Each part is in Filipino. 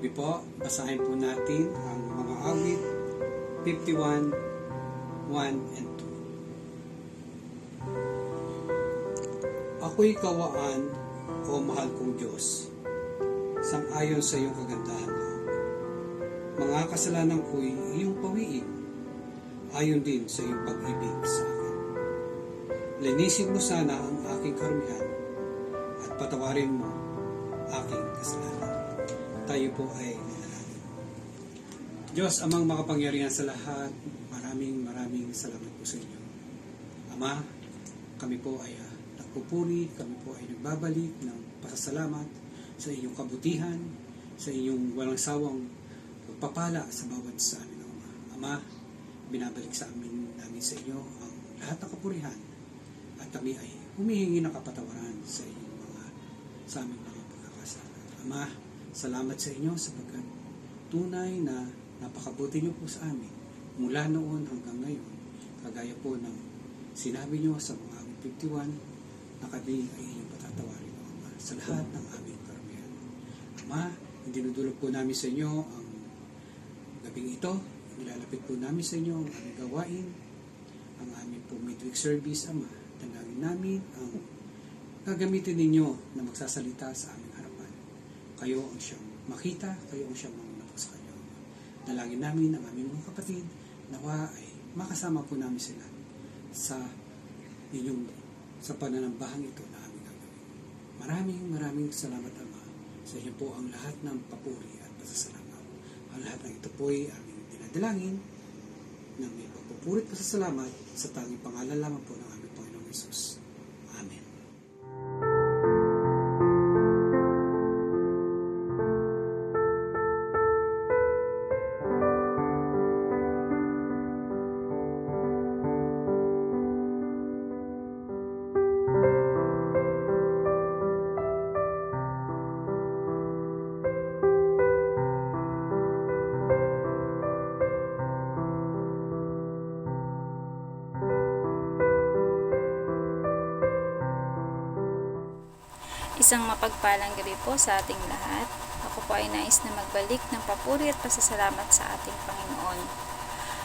Kami po, basahin po natin ang mga awit 51, 1 and 2. Ako'y kawaan, o mahal kong Diyos, sang-ayon sa iyong kagandahan loob. Mga kasalanan ko'y iyong pawiin, ayon din sa iyong pag-ibig sa akin. Linisin mo sana ang aking karumihan at patawarin mo aking kasalanan. Tayo po ay manalangin. Diyos, amang makapangyarihan sa lahat, maraming salamat po sa inyo. Ama, kami po ay nagpupuri, kami po ay nagbabalik ng pasasalamat sa inyong kabutihan, sa inyong walang sawang pagpapala sa bawat sa amin, Ama. Ama, binabalik sa namin sa inyo ang lahat ng kapurihan at kami ay humihingi ng kapatawaran sa inyong sa aming mga pagkakasala. Ama, salamat sa inyo sapagkat tunay na napakabuti niyo po sa amin mula noon hanggang ngayon, kagaya po ng sinabi niyo sa mga awit 51 na kami ay inyong patatawarin, Ama, sa lahat ng aming karamihan. Ama, dinudulog po namin sa inyo ang gabing ito, nilalapit po namin sa inyo ang aming gawain, ang aming po midweek service, Ama. Dalangin namin ang gagamitin ninyo na magsasalita sa aming harapan. Kayo ang siyang makita, kayo ang siyang mauna po sa kanyo. Dalangin namin ang aming mga kapatid, nawa ay makasama po namin sila sa inyong sa pananambahang ito na aming gagawin. Maraming salamat, Ama. Sa inyo po ang lahat ng papuri at pasasalamat. Ang lahat ng ito po ay aming dinadalangin ng may pagpupuri at pasasalamat sa tanging pangalan lamang po ng aming Panginoong Hesus. Amen. Isang mapagpalang gabi po sa ating lahat. Ako po ay nais na magbalik ng papuri at pasasalamat sa ating Panginoon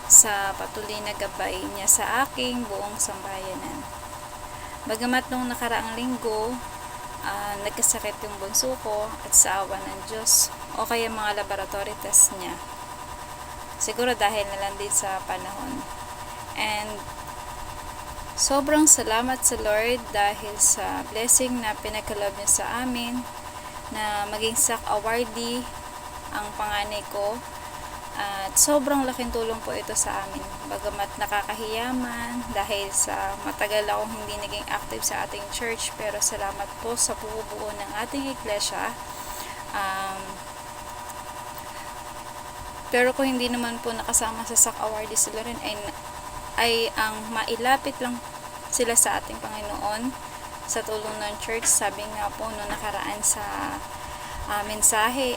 sa patuloy na gabay niya sa aking buong sambayanan. Bagamat nung nakaraang linggo, nagkasakit yung bunso ko at sa awa ng Diyos o kaya mga laboratory test niya. Siguro dahil na lang din sa panahon. And sobrang salamat sa Lord dahil sa blessing na pinagkaloob niya sa amin na maging SAC awardee ang panganay ko at sobrang laking tulong po ito sa amin. Bagamat nakakahiyaman dahil sa matagal akong hindi naging active sa ating church, pero salamat po sa buo-buo ng ating iglesia. Pero kung hindi naman po nakasama sa SAC awardee sila rin ay ang mailapit lang sila sa ating Panginoon sa tulong ng church. Sabi nga po no nakaraan sa mensahe,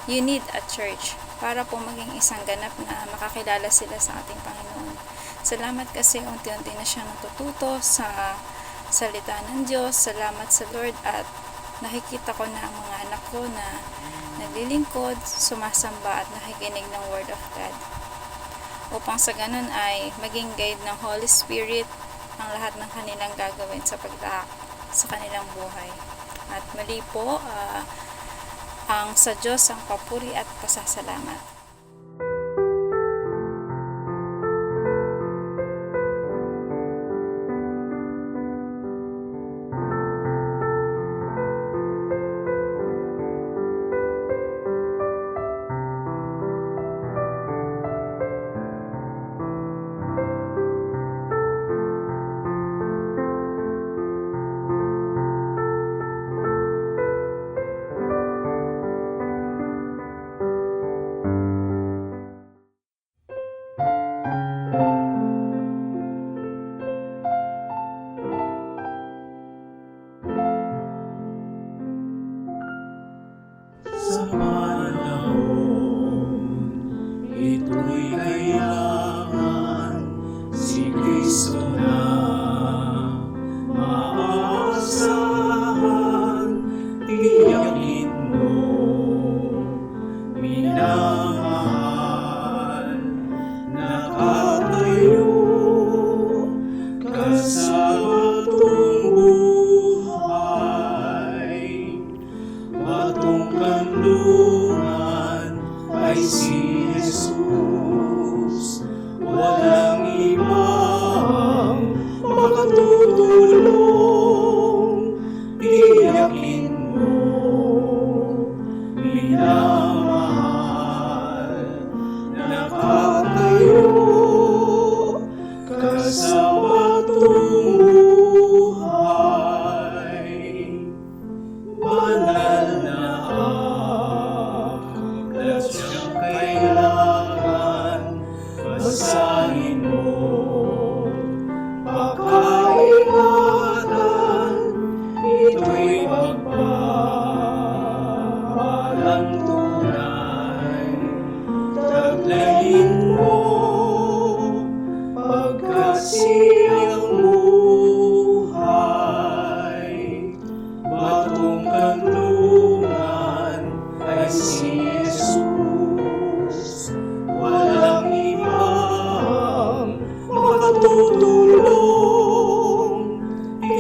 you need a church para po maging isang ganap na makakilala sila sa ating Panginoon. Salamat kasi unti-unti na siya natututo sa salita ng Diyos. Salamat sa Lord at nakikita ko na ang mga anak ko na naglilingkod, sumasamba at nakikinig ng Word of God, upang sa ganun ay maging guide ng Holy Spirit ang lahat ng kanilang gagawin sa paglaak sa kanilang buhay. At muli po, ang sa Diyos ang papuri at pasasalamat.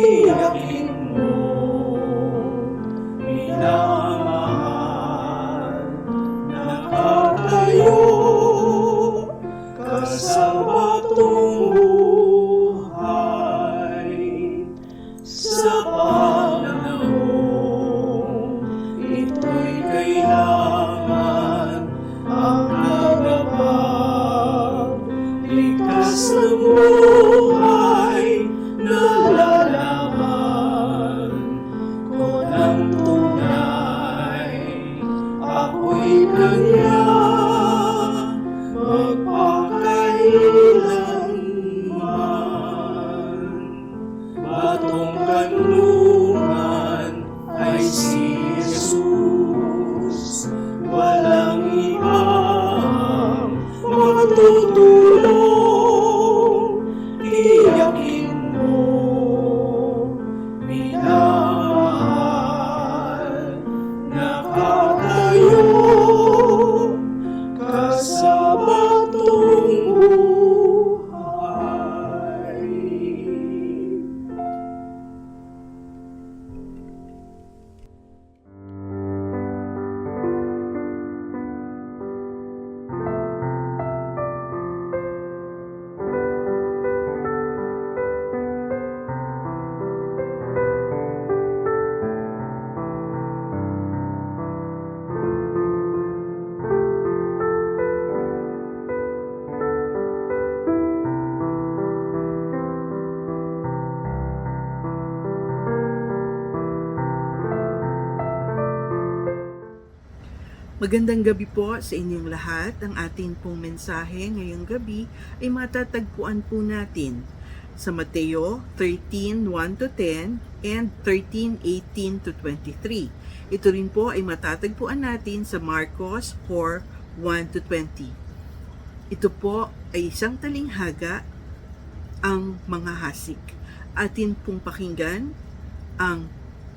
tiyakin mo, minamahal, nakatayo ka sa batong buhay. Sa panahon ito'y kailangan ang ligtas ng buhay na lalaman ko ng tunay. Ako'y kanya magpakailanman. Batong kanlungan ay si Jesus, walang ibang makatutulong. Tiyakin mo, minamahal, nakatayo ka sa batong buhay. Magandang gabi po sa inyong lahat. Ang ating pong mensahe ngayong gabi ay matatagpuan po natin sa Mateo 13:1-10 and 13:18-23. Ito rin po ay matatagpuan natin sa Marcos 4:1-20. Ito po ay isang talinghaga, ang mga hasik. Atin pong pakinggan ang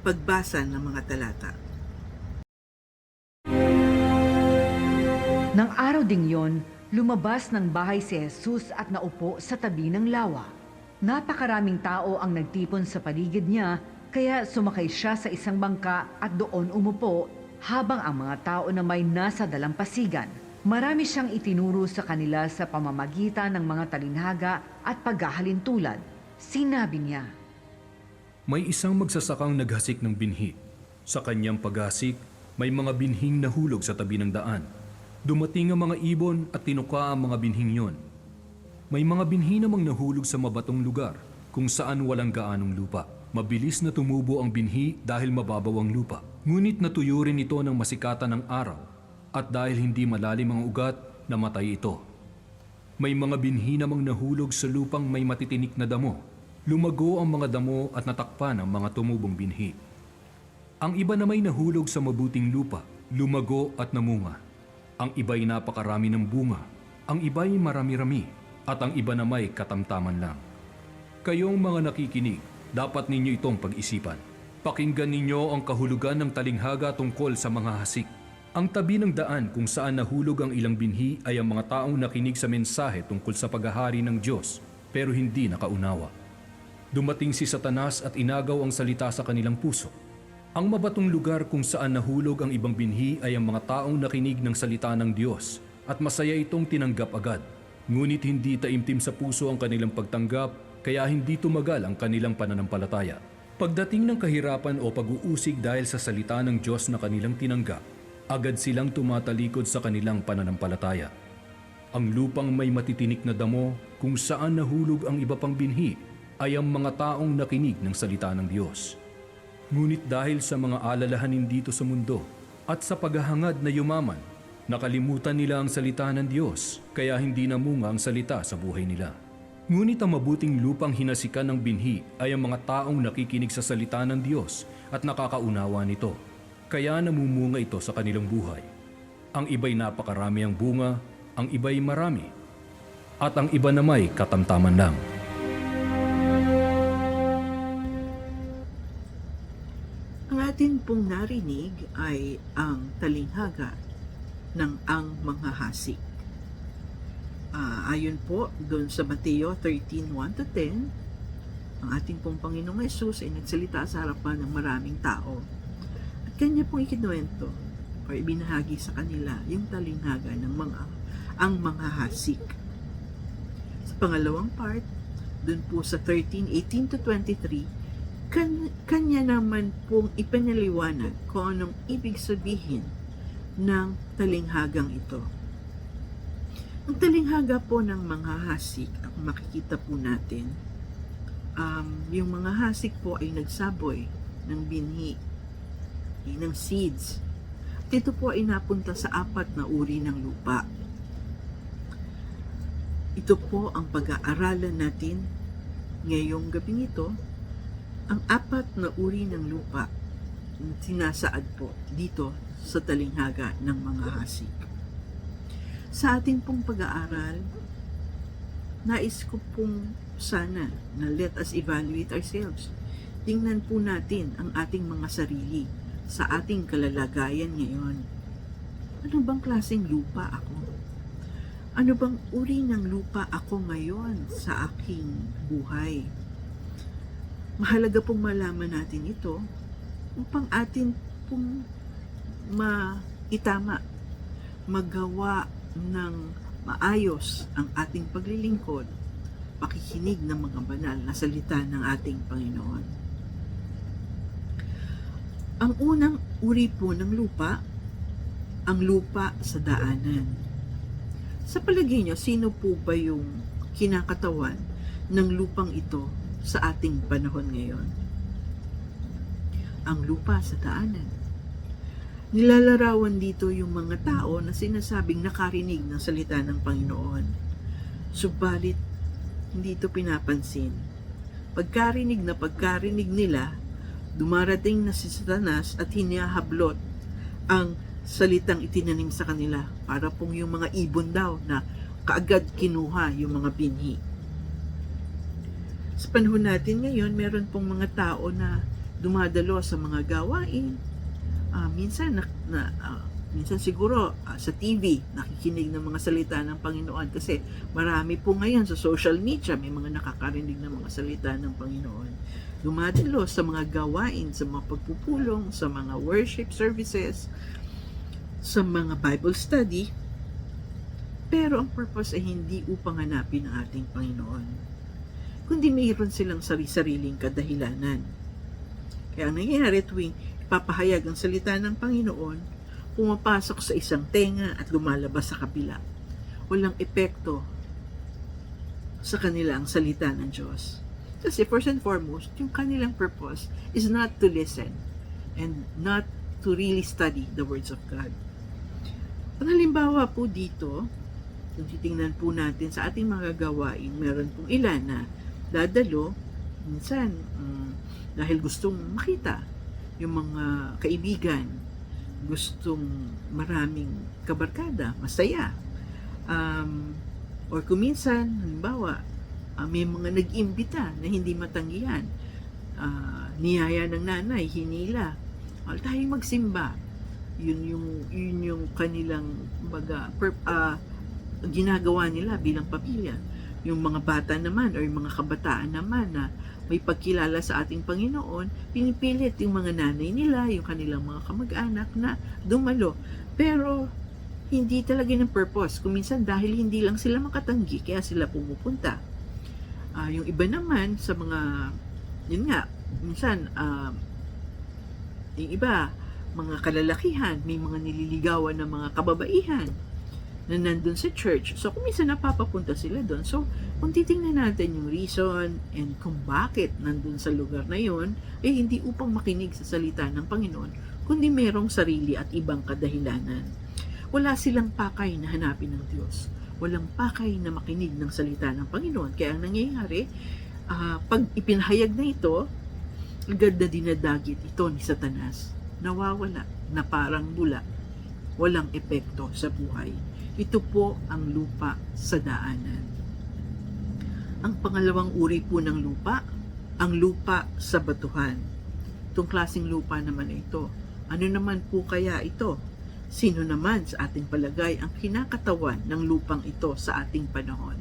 pagbasa ng mga talata. Nang araw ding yon, lumabas ng bahay si Jesus at naupo sa tabi ng lawa. Napakaraming tao ang nagtipon sa paligid niya, kaya sumakay siya sa isang bangka at doon umupo habang ang mga tao na may nasa dalampasigan. Marami siyang itinuro sa kanila sa pamamagitan ng mga talinhaga at paghahalintulad. Sinabi niya, May isang magsasakang naghasik ng binhi. Sa kanyang paghasik, may mga binhing nahulog sa tabi ng daan. Dumating ang mga ibon at tinuka ang mga binhing yon. May mga binhi namang nahulog sa mabatong lugar kung saan walang gaanong lupa. Mabilis na tumubo ang binhi dahil mababaw ang lupa. Ngunit natuyo rin ito ng masikatan ng araw at dahil hindi malalim ang ugat, namatay ito. May mga binhi namang nahulog sa lupang may matitinik na damo. Lumago ang mga damo at natakpan ang mga tumubong binhi. Ang iba na may nahulog sa mabuting lupa, lumago at namunga. Ang iba'y napakarami ng bunga, ang iba'y marami-rami, at ang iba na may katamtaman lang. Kayong mga nakikinig, dapat ninyo itong pag-isipan. Pakinggan ninyo ang kahulugan ng talinghaga tungkol sa mga hasik. Ang tabi ng daan kung saan nahulog ang ilang binhi ay ang mga taong nakinig sa mensahe tungkol sa paghahari ng Diyos, pero hindi nakaunawa. Dumating si Satanas at inagaw ang salita sa kanilang puso. Ang mabatong lugar kung saan nahulog ang ibang binhi ay ang mga taong nakinig ng salita ng Diyos at masaya itong tinanggap agad. Ngunit hindi taimtim sa puso ang kanilang pagtanggap, kaya hindi tumagal ang kanilang pananampalataya. Pagdating ng kahirapan o pag-uusig dahil sa salita ng Diyos na kanilang tinanggap, agad silang tumatalikod sa kanilang pananampalataya. Ang lupang may matitinik na damo kung saan nahulog ang iba pang binhi ay ang mga taong nakinig ng salita ng Diyos. Ngunit dahil sa mga alalahanin dito sa mundo at sa paghahangad na yumaman, nakalimutan nila ang salita ng Diyos, kaya hindi namunga ang salita sa buhay nila. Ngunit ang mabuting lupang hinasikan ng binhi ay ang mga taong nakikinig sa salita ng Diyos at nakakaunawa nito, kaya namumunga ito sa kanilang buhay. Ang iba'y napakarami ang bunga, ang iba'y marami, at ang iba na may katamtaman lang. Ang atin pong narinig ay ang talinghaga ng ang mga hasik. Ayon po doon sa Mateo 13:1-10, Ang ating pong Panginoong Hesus ay nagsalita sa harapan ng maraming tao. At kanya pong ikinuwento o ibinahagi sa kanila yung talinghaga ng ang mga hasik. Sa pangalawang part, dun po sa 13:18 to 23, kanya naman pong ipinaliwanag kung anong ibig sabihin ng talinghagang ito. Ang talinghaga po ng mga hasik, ang makikita po natin, yung mga hasik po ay nagsaboy ng binhi, ng seeds. At ito po ay napunta sa 4 na uri ng lupa. Ito po ang pag-aaralan natin ngayong gabing ito, ang 4 na uri ng lupa na sinasaad po dito sa talinghaga ng mga hasik. Sa ating pong pag-aaral, nais ko pong sana na let us evaluate ourselves. Tingnan po natin ang ating mga sarili sa ating kalalagayan ngayon. Ano bang klaseng lupa ako? Ano bang uri ng lupa ako ngayon sa aking buhay? Mahalaga pong malaman natin ito upang atin pong maitama, magawa ng maayos ang ating paglilingkod, pakikinig ng mga banal na salita ng ating Panginoon. Ang unang uri po ng lupa, ang lupa sa daanan. Sa palagay nyo, sino po ba yung kinakatawan ng lupang ito sa ating panahon ngayon? Ang lupa sa daanan. Nilalarawan dito yung mga tao na sinasabing nakarinig ng salita ng Panginoon. Subalit, hindi ito pinapansin. Pagkarinig nila, dumarating na si Satanas at hinahablot ang salitang itinanim sa kanila para pong yung mga ibon daw na kaagad kinuha yung mga binhi. Sa panahon natin ngayon, meron pong mga tao na dumadalo sa mga gawain. Minsan siguro sa TV nakikinig ng mga salita ng Panginoon kasi marami po ngayon sa social media may mga nakakarinig ng mga salita ng Panginoon. Dumadalo sa mga gawain, sa mga pagpupulong, sa mga worship services, sa mga Bible study, pero ang purpose ay hindi upang hanapin ang ating Panginoon, kundi mayroon silang sariling kadahilanan. Kaya ang nangyayari tuwing ipapahayag ang salita ng Panginoon, pumapasok sa isang tenga at lumalabas sa kabila. Walang epekto sa kanila ang salita ng Diyos. Kasi first and foremost, yung kanilang purpose is not to listen and not to really study the words of God. Ang halimbawa po dito, kung titingnan po natin sa ating mga gawain, meron pong ilan na dadalo, minsan dahil gustong makita yung mga kaibigan, gustong maraming kabarkada, masaya. Or kuminsan, halimbawa, may mga nag-imbita na hindi matanggihan. Niyaya ng nanay, hinila. Tayong magsimba. Yun yung kanilang ginagawa nila bilang pamilya. Yung mga bata naman or yung mga kabataan naman na may pagkilala sa ating Panginoon, pinipilit yung mga nanay nila, yung kanilang mga kamag-anak na dumalo. Pero hindi talaga ng purpose. Kuminsan dahil hindi lang sila makatanggi, kaya sila pumupunta. Yung iba naman sa mga, yun nga, minsan, yung iba, mga kalalakihan, may mga nililigawan ng mga kababaihan na nandun sa church. So, kung minsan napapapunta sila doon. So, kung titingnan natin yung reason and kung bakit nandun sa lugar na yon, hindi upang makinig sa salita ng Panginoon, kundi merong sarili at ibang kadahilanan. Wala silang pakay na hanapin ng Diyos. Walang pakay na makinig ng salita ng Panginoon. Kaya ang nangyayari, pag ipinahayag na ito, agad na dinadagit ito ni Satanas. Nawawala na parang bula. Walang epekto sa buhay. Ito po ang lupa sa daanan. Ang pangalawang uri po ng lupa, ang lupa sa batuhan. Itong klaseng lupa naman ito. Ano naman po kaya ito? Sino naman sa ating palagay ang kinakatawan ng lupang ito sa ating panahon?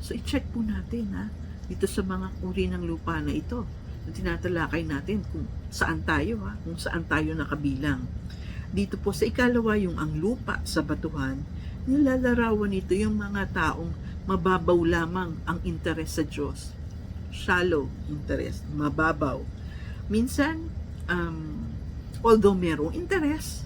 So, i-check po natin dito sa mga uri ng lupa na ito na tinatalakay natin kung saan tayo kung saan tayo nakabilang. Dito po sa ikalawa, yung ang lupa sa batuhan, nilalarawan nito yung mga taong mababaw lamang ang interes sa Diyos. Shallow interest, mababaw. Minsan, although merong interes,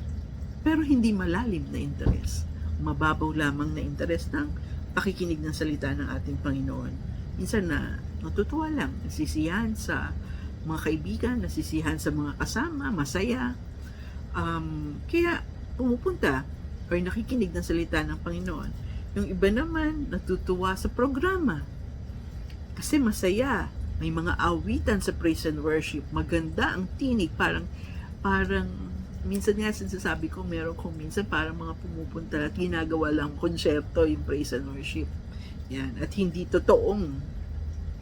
pero hindi malalim na interes. Mababaw lamang na interes ng pakikinig ng salita ng ating Panginoon. Minsan na natutuwa lang, nasisiyahan sa mga kaibigan, nasisiyahan sa mga kasama, masaya. Kaya pumupunta or nakikinig ng salita ng Panginoon. Yung iba naman natutuwa sa programa kasi masaya. May mga awitan sa praise and worship. Maganda ang tinig. Parang minsan nga sinasabi ko, meron kong minsan parang mga pumupunta at ginagawa lang konsyerto yung praise and worship. Yan. At hindi totoong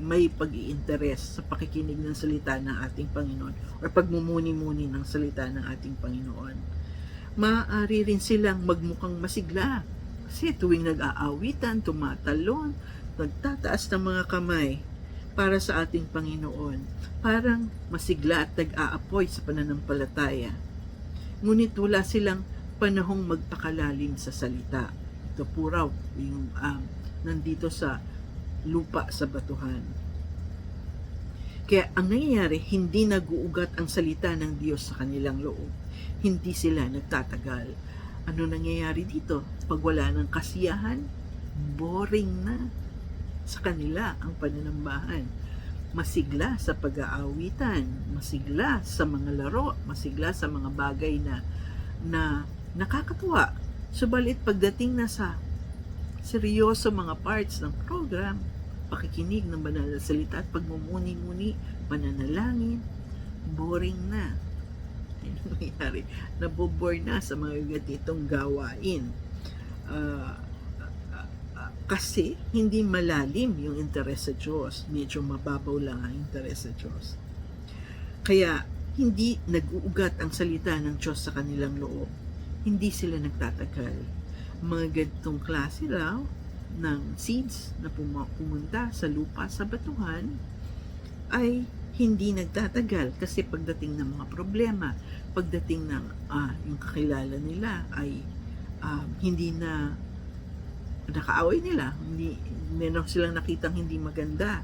may pag-iinteres sa pakikinig ng salita ng ating Panginoon o pagmumuni-muni ng salita ng ating Panginoon. Maaari rin silang magmukhang masigla kasi tuwing nag-aawitan, tumatalon, nagtataas ng mga kamay para sa ating Panginoon. Parang masigla at nag-aapoy sa pananampalataya. Ngunit wala silang panahong magpakalalim sa salita. Ito po raw yung nandito sa lupa sa batuhan. Kaya ang nangyayari, hindi nag-uugat ang salita ng Diyos sa kanilang loob. Hindi sila nagtatagal. Ano nangyayari dito? Pag wala ng kasiyahan, boring na sa kanila ang pananambahan. Masigla sa pag-aawitan, masigla sa mga laro, masigla sa mga bagay na nakakatuwa. Subalit pagdating na sa seryoso mga parts ng program, pakikinig ng banal na salita at pagmumuni-muni, pananalangin, boring na. Ano nangyayari? Nabobore na sa mga ganitong gawain. Kasi hindi malalim yung interes sa Diyos. Medyo mababaw lang ang interes sa Diyos. Kaya hindi nag-uugat ang salita ng Diyos sa kanilang loob. Hindi sila nagtatagal. Mga ganitong klase raw ng seeds na pumunta sa lupa sa batuhan ay hindi nagtatagal kasi pagdating ng mga problema, pagdating ng yung kakilala nila ay hindi na nakaaway nila, meron silang nakitang hindi maganda,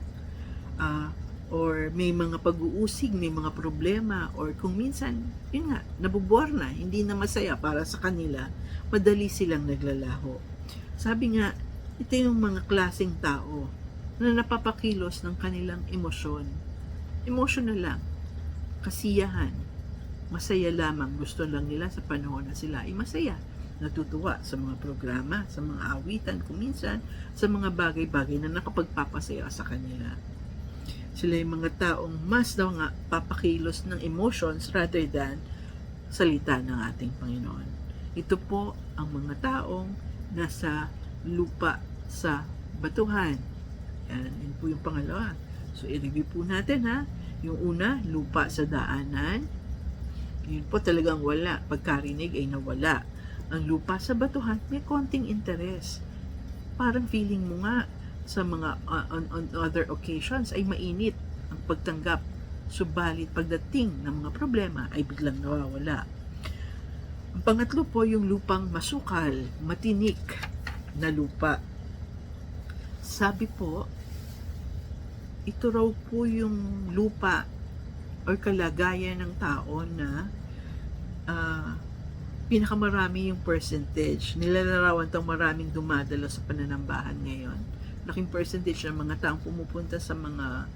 or may mga pag-uusig, may mga problema, or kung minsan, yun nga, nabubor na, hindi na masaya para sa kanila, madali silang naglalaho. Sabi nga, ito yung mga klaseng tao na napapakilos ng kanilang emosyon. Emotional lang, kasiyahan, masaya lamang, gusto lang nila sa panahon na sila ay masaya. Natutuwa sa mga programa, sa mga awitan, kung minsan, sa mga bagay-bagay na nakapagpapasaya sa kanila. Sila yung mga taong mas daw nga papakilos ng emotions rather than salita ng ating Panginoon. Ito po ang mga taong nasa lupa sa batuhan. Yan po yung pangalawa. So, i-review po natin Yung una, lupa sa daanan. Yun po talagang wala. Pagkarinig ay nawala. Ang lupa sa batuhan, may konting interes. Parang feeling mo nga sa mga on other occasions ay mainit ang pagtanggap. Subalit pagdating ng mga problema ay biglang nawawala. Ang pangatlo po yung lupang masukal, matinik na lupa. Sabi po, ito raw po yung lupa or kalagayan ng tao na pinakamarami yung percentage. Nilalarawan itong maraming dumadalo sa pananambahan ngayon. Laking percentage ng mga taong pumupunta sa mga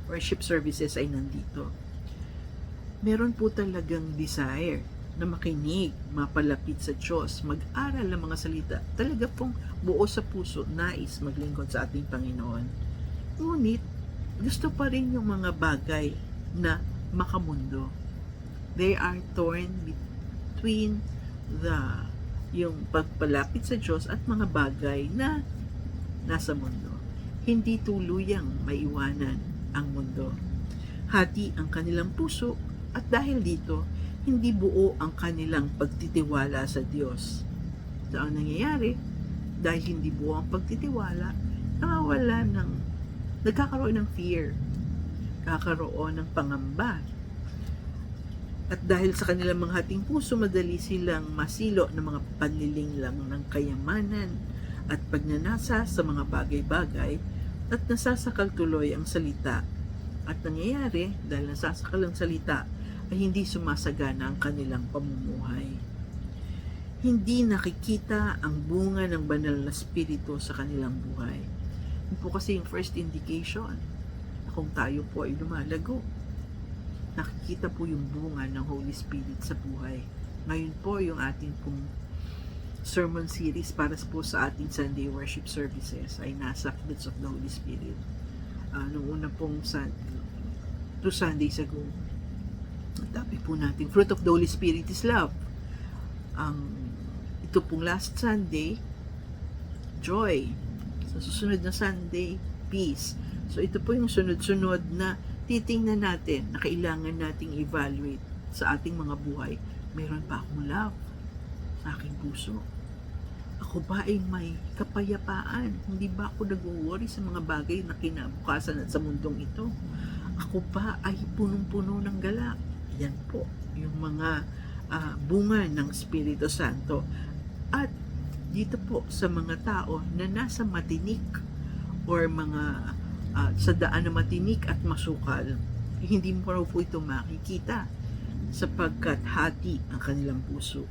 worship services ay nandito. Meron po talagang desire na makinig, mapalapit sa Diyos, mag-aral ng mga salita. Talaga pong buo sa puso, nais maglingkod sa ating Panginoon. Ngunit, gusto pa rin yung mga bagay na makamundo. They are torn between yung pagpalapit sa Diyos at mga bagay na nasa mundo. Hindi tuluyang maiwanan ang mundo. Hati ang kanilang puso at dahil dito, hindi buo ang kanilang pagtitiwala sa Diyos. So, ang nangyayari, dahil hindi buo ang pagtitiwala, nawawala ng nagkakaroon ng fear, kakaroon ng pangamba. At dahil sa kanilang mga hating puso, madali silang masilo ng mga panlilinglang ng kayamanan at pagnanasa sa mga bagay-bagay at nasasakal tuloy ang salita. At nangyayari, dahil nasasakal ang salita, ay hindi sumasagana ang kanilang pamumuhay. Hindi nakikita ang bunga ng banal na spirito sa kanilang buhay. Yun po kasi yung first indication na kung tayo po ay lumalago. Nakikita po yung bunga ng Holy Spirit sa buhay. Ngayon po yung ating pong sermon series para po sa ating Sunday worship services ay nasa Fruits of the Holy Spirit. Nung una pong 2 Sundays ago, ang topic po natin, Fruit of the Holy Spirit is love. Ito pong last Sunday, joy. Sa susunod na Sunday, peace. So ito po yung sunod-sunod na titingnan natin na kailangan nating evaluate sa ating mga buhay. Meron pa akong love sa aking puso. Ako ba ay may kapayapaan? Hindi ba ako nag-worry sa mga bagay na kinabukasan at sa mundong ito? Ako ba ay punong-puno ng galak? Yan po yung mga bunga ng Espiritu Santo. At dito po sa mga tao na nasa matinik or mga sa daan na matinik at masukal, hindi mo raw po ito makikita sapagkat hati ang kanilang puso.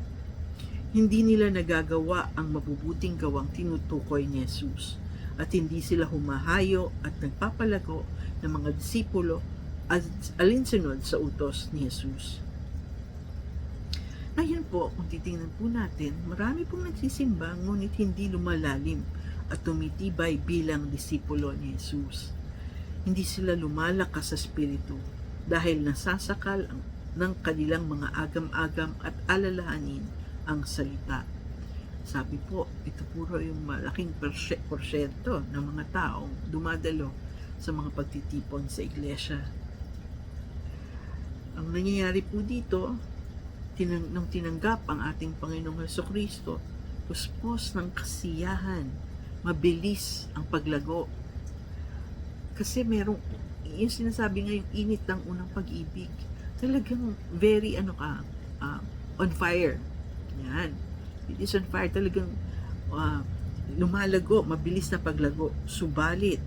Hindi nila nagagawa ang mabubuting gawang tinutukoy ni Jesus at hindi sila humahayo at nagpapalago ng mga disipulo at alinsunod sa utos ni Jesus. Ngayon po, kung titingnan po natin, marami pong nagsisimba ngunit hindi lumalalim at tumitibay bilang disipulo ni Jesus. Hindi sila lumalakas sa spirito dahil nasasakal ng kanilang mga agam-agam at alalahanin ang salita. Sabi po, ito puro yung malaking porsyento ng mga taong dumadalo sa mga pagtitipon sa iglesia. Ang nangyayari po dito, nung tinanggap ang ating Panginoong Hesukristo, puspos ng kasiyahan, mabilis ang paglago. Kasi merong, yung sinasabi nga yung init ng unang pag-ibig, talagang very on fire. Yan. It is on fire. Talagang lumalago, mabilis na paglago. Subalit,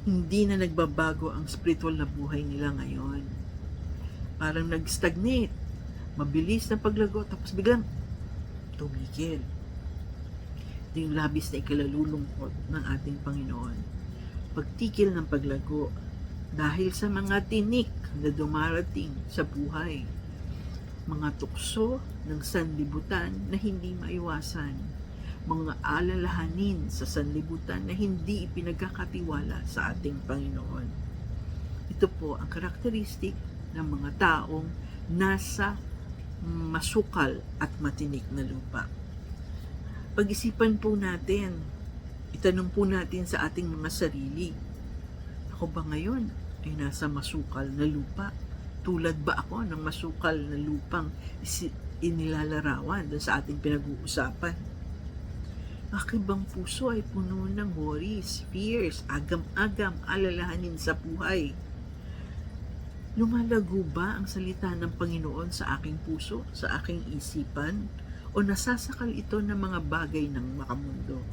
hindi na nagbabago ang spiritual na buhay nila ngayon. Parang nag-stagnate. Mabilis na paglago, tapos biglang tumigil. Ito yung labis na ikalalulungkot ng ating Panginoon. Pagtigil ng paglago dahil sa mga tinik na dumarating sa buhay. Mga tukso ng sanlibutan na hindi maiwasan. Mga alalahanin sa sanlibutan na hindi ipinagkakatiwala sa ating Panginoon. Ito po ang karakteristik ng mga taong nasa masukal at matinik na lupa. Pag-isipan po natin, itanong po natin sa ating mga sarili, ako ba ngayon ay nasa masukal na lupa? Tulad ba ako ng masukal na lupang inilalarawan doon sa ating pinag-uusapan? Aking bang puso ay puno ng worries, fears, agam-agam, alalahanin sa buhay? Lumalago ba ang salita ng Panginoon sa aking puso, sa aking isipan, o nasasakal ito ng mga bagay ng makamundo?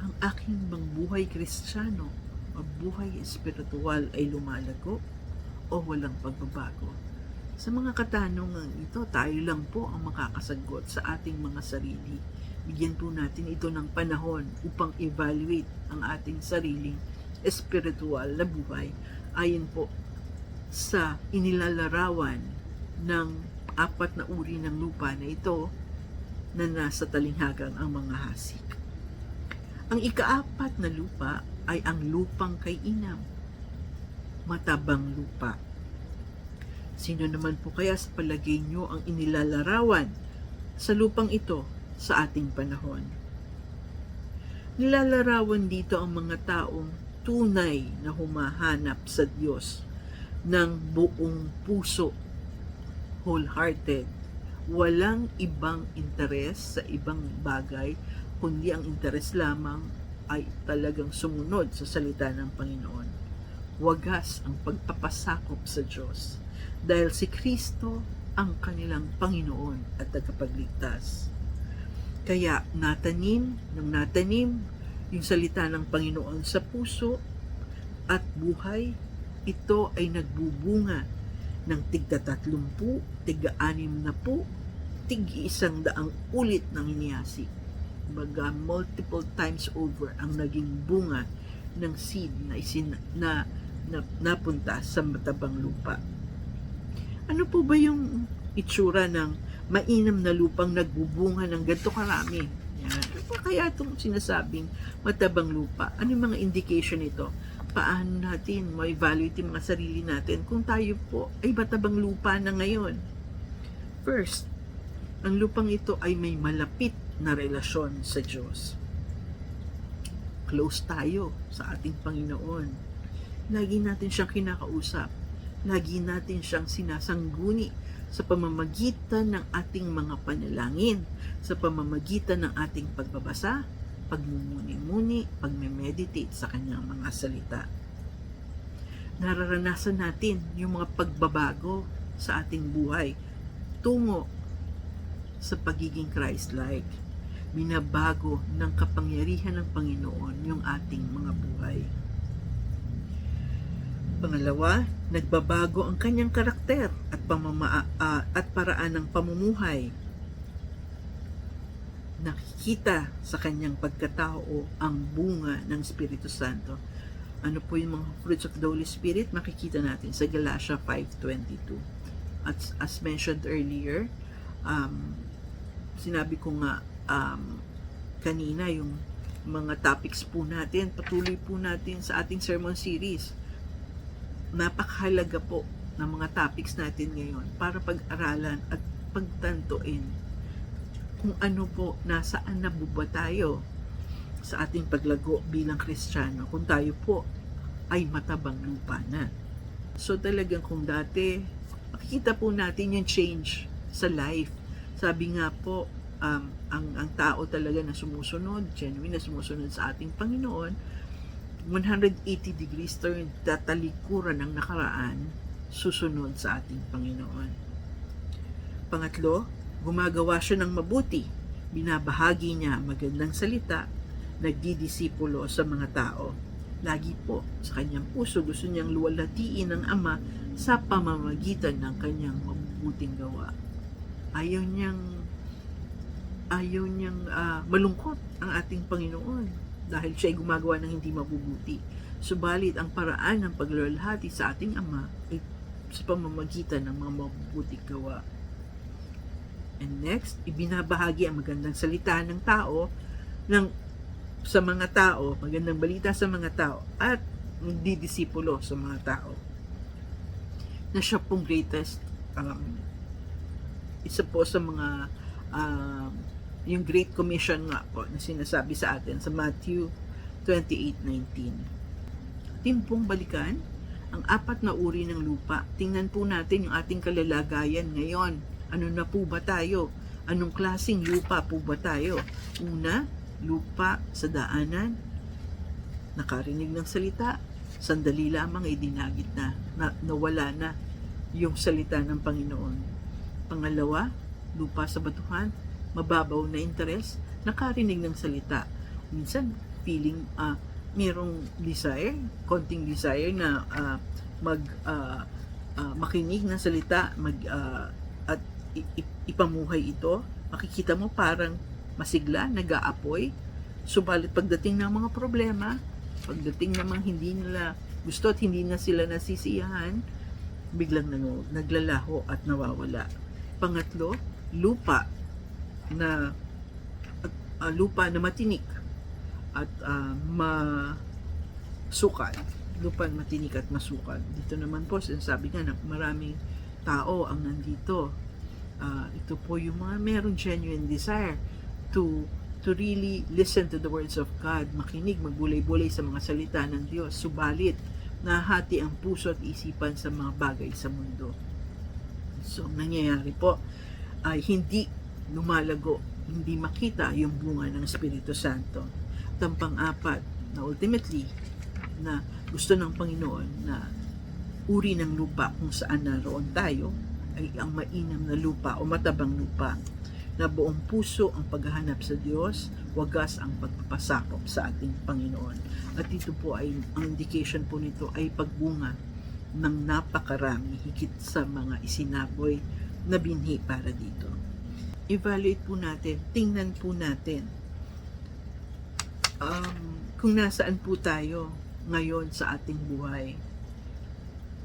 Ang aking bang buhay Kristiyano o buhay espiritual ay lumalago o walang pagbabago? Sa mga katanungan ito, tayo lang po ang makakasagot sa ating mga sarili. Bigyan po natin ito ng panahon upang evaluate ang ating sariling espiritual na buhay ayon po sa inilalarawan ng 4 na uri ng lupa na ito na nasa talinghagang ang mga hasik. Ang ika-4 na lupa ay ang lupang kay inam, matabang lupa. Sino naman po kaya sa palagay nyo ang inilalarawan sa lupang ito sa ating panahon? Nilalarawan dito ang mga taong tunay na humahanap sa Diyos ng buong puso, wholehearted, walang ibang interes sa ibang bagay, kundi ang interes lamang ay talagang sumunod sa salita ng Panginoon. Wagas ang pagpapasakop sa Diyos dahil si Kristo ang kanilang Panginoon at tagapagligtas. Kaya nung natanim yung salita ng Panginoon sa puso at buhay, ito ay nagbubunga ng tig-30, tig-60, tig-100 ulit ng iniyasik. Baga multiple times over ang naging bunga ng seed na napunta sa matabang lupa. Ano po ba yung itsura ng mainam na lupang nagbubunga ng ganito karami? Yan. Ano ba kaya itong sinasabing matabang lupa? Ano yung mga indication nito? Paano natin ma-evaluate yung mga sarili natin kung tayo po ay matabang lupa na ngayon? First, ang lupang ito ay may malapit na relasyon sa Diyos. Close tayo sa ating Panginoon. Lagi natin siyang kinakausap. Lagi natin siyang sinasangguni sa pamamagitan ng ating mga panalangin, sa pamamagitan ng ating pagbabasa, pagmumuni-muni, pagme-meditate sa kanyang mga salita. Nararanasan natin yung mga pagbabago sa ating buhay tungo sa pagiging Christ-like. Binabago ng kapangyarihan ng Panginoon yung ating mga buhay. Pangalawa, nagbabago ang kanyang karakter at paraan ng pamumuhay. Nakikita sa kanyang pagkatao ang bunga ng Espiritu Santo. Ano po yung mga fruits of the Holy Spirit? Makikita natin sa Galatia 5:22. At as mentioned earlier, sinabi ko nga kanina yung mga topics po natin, patuloy po natin sa ating sermon series. Napakahalaga po ng mga topics natin ngayon para pag-aralan at pagtantuin kung ano po, nasaan na ba tayo sa ating paglago bilang Kristiyano, kung tayo po ay matabang lupa na. So talagang kung dati, makikita po natin yung change sa life. Sabi nga po, ang tao talaga na sumusunod, genuine na sumusunod sa ating Panginoon, 180 degrees turn, tatalikuran ng nakaraan, susunod sa ating Panginoon. Pangatlo, gumagawa siya ng mabuti, binabahagi niya magandang salita, nagdidisipulo sa mga tao. Lagi po sa kanyang puso gusto niyang luwalhatiin ng Ama sa pamamagitan ng kanyang mabubuting gawa. Ayaw niyang malungkot ang ating Panginoon dahil siya ay gumagawa ng hindi mabubuti. Subalit ang paraan ng pagluwalhati sa ating Ama ay sa pamamagitan ng mga mabubuting gawa. And next, ibinabahagi ang magandang salita ng tao sa mga tao, magandang balita sa mga tao, at magdidisipulo sa mga tao. Na siya pong greatest, isa po sa mga yung Great Commission nga po na sinasabi sa atin sa Matthew 28:19. Timpong balikan ang 4 na uri ng lupa. Tingnan po natin yung ating kalalagayan ngayon. Ano na po ba tayo? Anong klaseng lupa po ba tayo? Una, lupa sa daanan, nakarinig ng salita, sandali lamang ay dinagit na, nawala na yung salita ng Panginoon. Pangalawa, lupa sa batuhan, mababaw na interes, nakarinig ng salita. Minsan, feeling mayroong desire, konting desire na makinig ng salita, at ipamuhay ito. Makikita mo parang masigla, nag-aapoy. Subalit pagdating ng mga problema, pagdating namang hindi nila gusto at hindi na sila nasisiyahan, biglang naglalaho at nawawala. Pangatlo, lupa na matinik at masukal. Lupa matinik at masukal. Dito naman po, sinasabi nga na maraming tao ang nandito. Ito po yung mga merong genuine desire to really listen to the words of God, makinig, magbulay-bulay sa mga salita ng Diyos. Subalit, nahati ang puso at isipan sa mga bagay sa mundo. So, nangyayari po ay hindi lumalago, hindi makita yung bunga ng Espiritu Santo. ang pang-apat na ultimately na gusto ng Panginoon na uri ng lupa kung saan naroon tayo ay ang mainam na lupa o matabang lupa na buong puso ang paghahanap sa Diyos, wagas ang pagpapasakop sa ating Panginoon. At ito po ay, ang indication po nito ay pagbunga ng napakarami higit sa mga isinaboy na binhi para dito. Evaluate po natin, tingnan po natin kung nasaan po tayo ngayon sa ating buhay.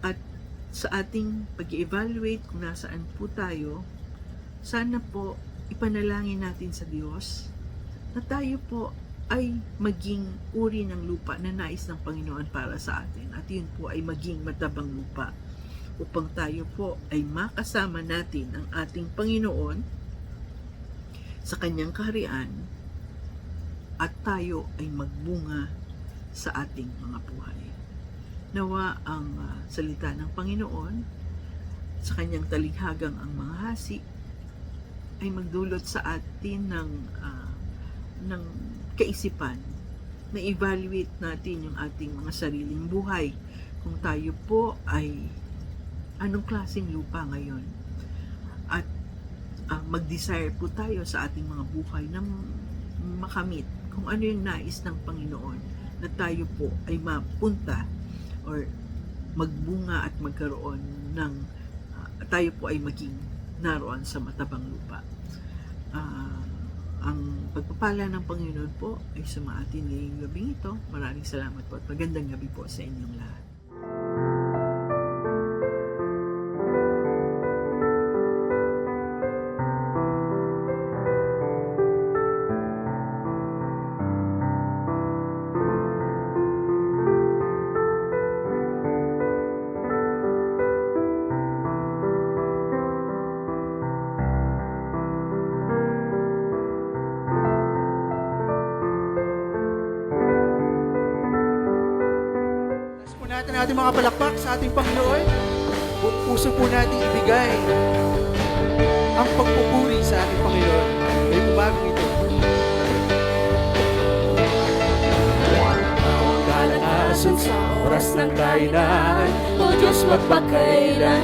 At sa ating pag-evaluate kung nasaan po tayo, sana po ipanalangin natin sa Diyos na tayo po ay maging uri ng lupa na nais ng Panginoon para sa atin. At yun po ay maging matabang lupa upang tayo po ay makasama natin ang ating Panginoon sa kanyang kaharian at tayo ay magbunga sa ating mga buhay. Nawa ang salita ng Panginoon sa kanyang talinghagang ang mga hasi ay magdulot sa atin ng kaisipan na evaluate natin yung ating mga sariling buhay. Kung tayo po ay anong klaseng lupa ngayon. At mag-desire po tayo sa ating mga buhay na makamit kung ano yung nais ng Panginoon na tayo po ay mapunta or magbunga at magkaroon ng tayo po ay maging naroon sa matabang lupa. Ang pagpapala ng Panginoon po ay sumaatin ngayong gabing ito. Maraming salamat po at magandang gabi po sa inyong lahat. Natin ating mga palakpak sa ating Panginoon. Buong puso po natin ibigay ang pagpupuri sa ating Panginoon. May umagang ito. Kalakasan sa oras ng kainan, O Diyos magpakailanman.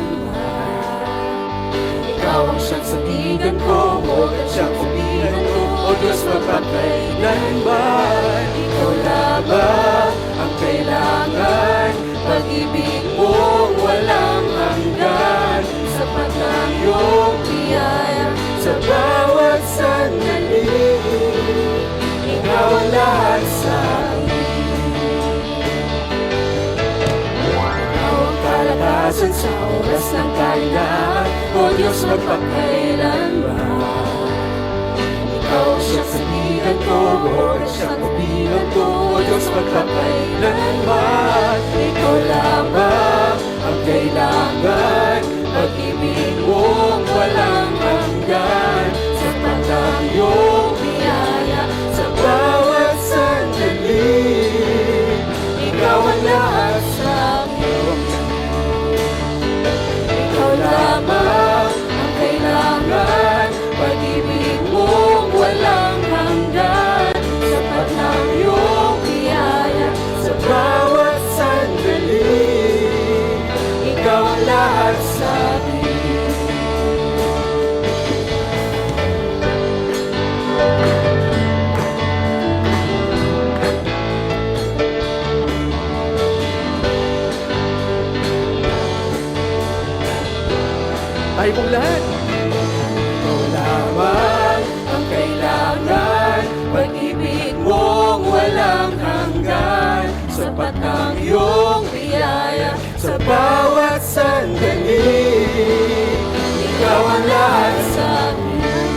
Ikaw ang siyang sandigan ko, O siyang kubigan ko, O Diyos magpakailanman. Ikaw lamang ang kailangan, pag-ibig mong walang hanggan, sapat ang iyong biyaya sa bawat sandali. Ikaw ang lahat sa akin. Ikaw ang kalakasan sa oras ng kailangan, O Diyos magpakailanman. Ikaw siyang sandigan ko, O siyang kubigan ko, O Diyos magpakailanman. Ikaw lamang ang kailangan, pag-ibig mong walang hanggan, sapat ang iyong biyaya sa bawat sandali. Ikaw ang lahat sa akin. Ikaw lamang ang kailangan, pag-ibig mong walang hanggan, sapat ang iyong biyaya sa bawat sandali. Ikaw ang lahat sa akin. Tayo pong lahat. Ikaw lamang ang kailangan, pag-ibig mong walang hanggan, sapat ang iyong biyaya sa bawat sandali. Ikaw ang lahat sa akin.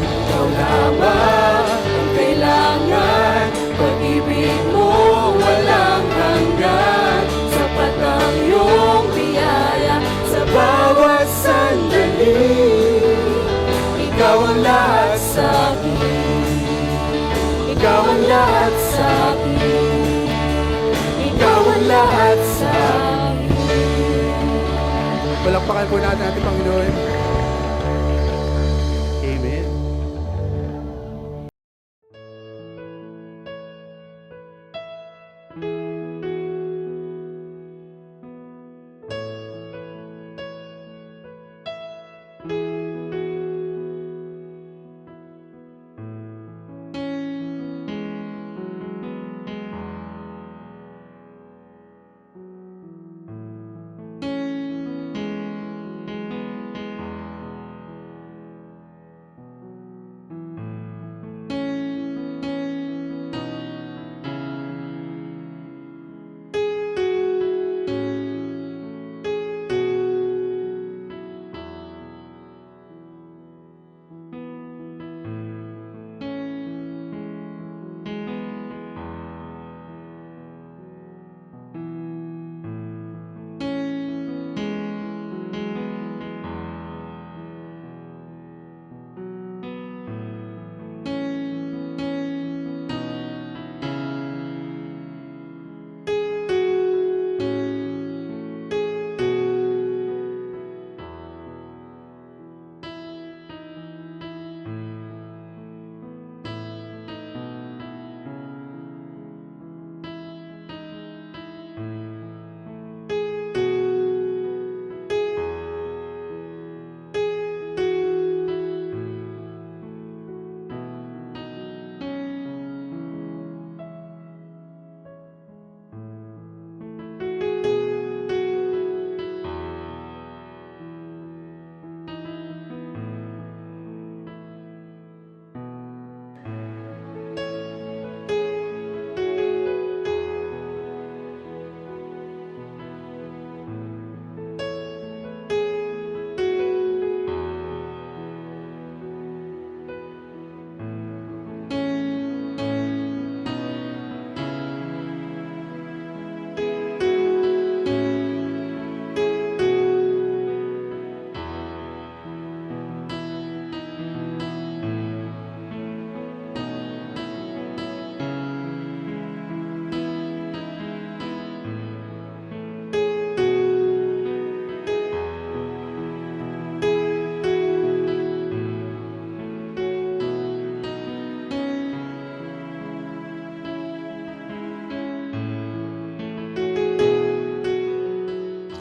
Ikaw lamang ang kailangan, pag-ibig mong walang hanggan, sapat ang iyong biyaya sa bawat sandali. Ikaw ang lahat sa akin. Ikaw ang lahat sa akin. Ikaw ang lahat sa akin. Palakpakan po natin ating Panginoon. Amen.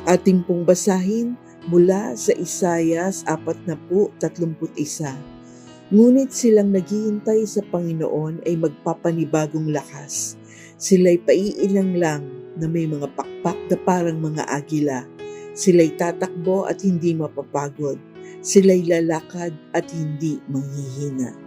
Ating pong basahin mula sa Isayas 40:31. Ngunit silang naghihintay sa Panginoon ay magpapanibagong lakas. Sila'y paiilang lang na may mga pakpak na parang mga agila. Sila'y tatakbo at hindi mapapagod. Sila'y lalakad at hindi manghihina.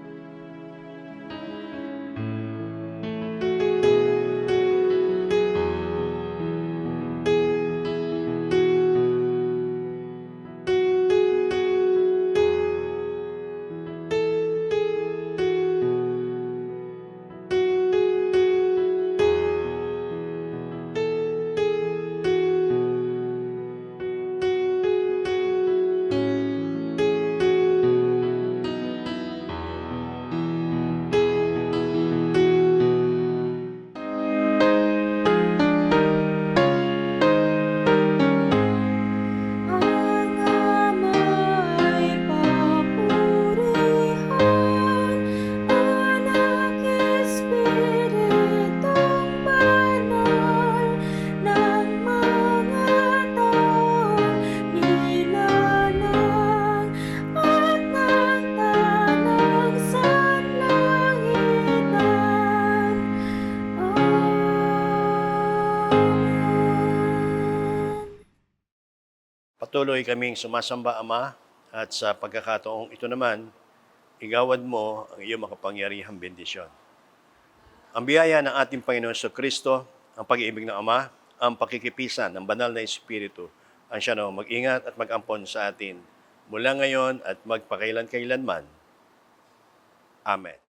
Patuloy kaming sumasamba, Ama, at sa pagkakataong ito naman, igawad mo ang iyong makapangyarihang bendisyon. Ang biyaya ng ating Panginoon Kristo, ang pag-ibig ng Ama, ang pakikipisan ng banal na Espiritu, ang siya na mag-ingat at mag-ampon sa atin mula ngayon at magpakailan-kailanman. Amen.